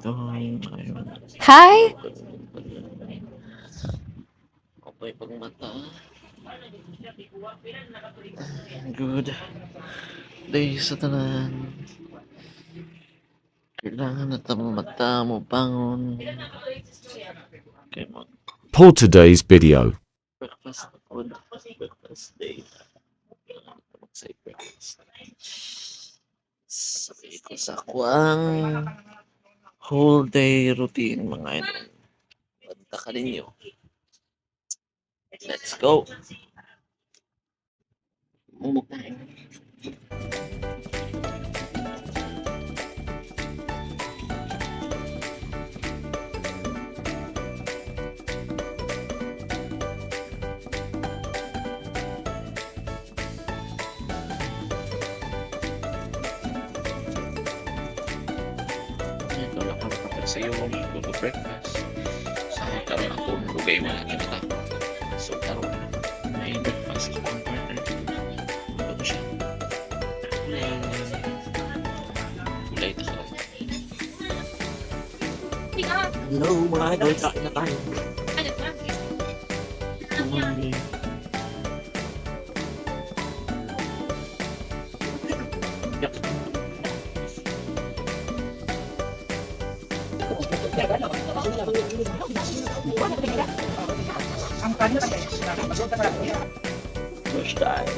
dito. Ayun. Hi! Okay, pag mata. Good day sa tanan. Kailangan na tamo mata mo bangon. Okay, mag For today's video, breakfast ako. Breakfast day. Mag-say breakfast. Sabi ko sa kuwang whole day routine mga idol. Banta ka ninyo. Let's go. Mumukbang. Ito lang ako kapag sa iyo mag-breakfast. Sa karoon ako lugay mo lang kita. So karoon may breakfast ko ang partner. Ito siya. Kulay ito karoon. Hello mga idol, kain na tayo. Yep. First time.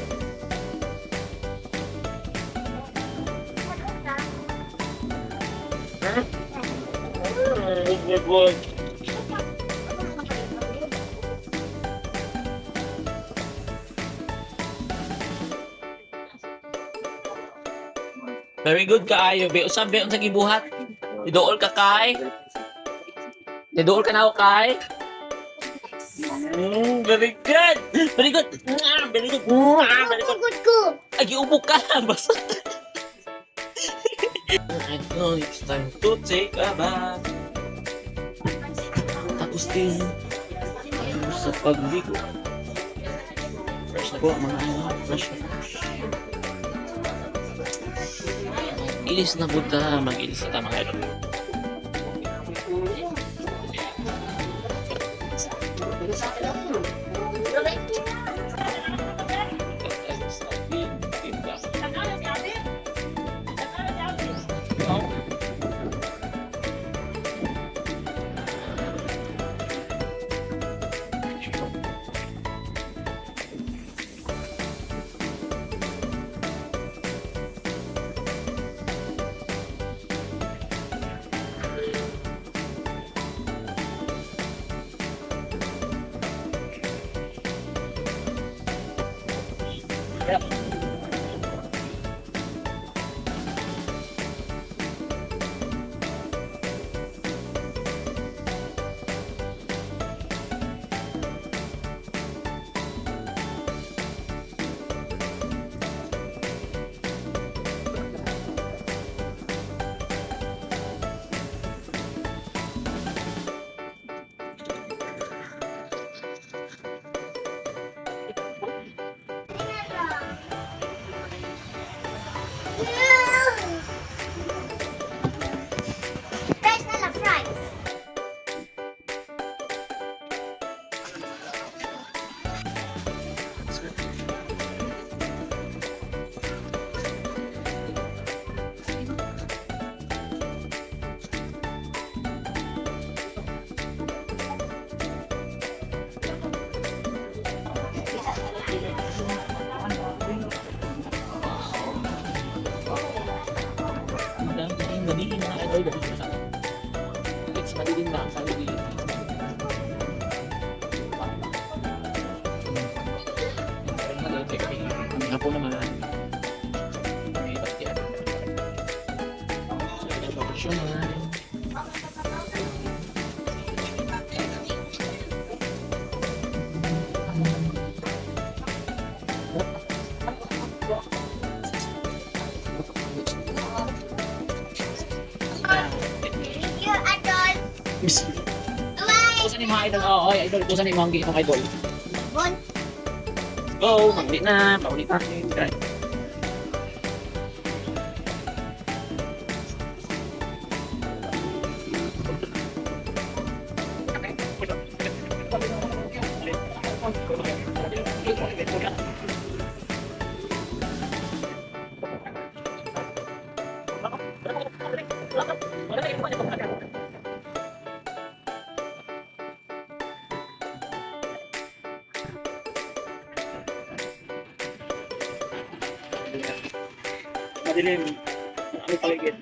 Good. Very good kaayo. Be usab be unsa gibuhat? Idool ka kay? Idool ka na ako kay? Very good. Very good. Very good. Very good. Ay, giubok ka. Basta. I know it's time to take a bath. Tapos din, tayo sa pagligo. Fresh na po mga ano. Fresh na fresh. Ilis na po ta. Mag-ilis na ta mga idol. Madilim na idol dahil sa it's madilim na ang sarili. Nga po naman may bakyan. So, ito po siya Kusan ni mga idol? Oo, idol. Kusan ni mga itong idol? Go! Mag-ulit na. Paulit natin. Madilim. Ano paligid?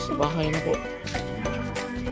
Sa bahay na po.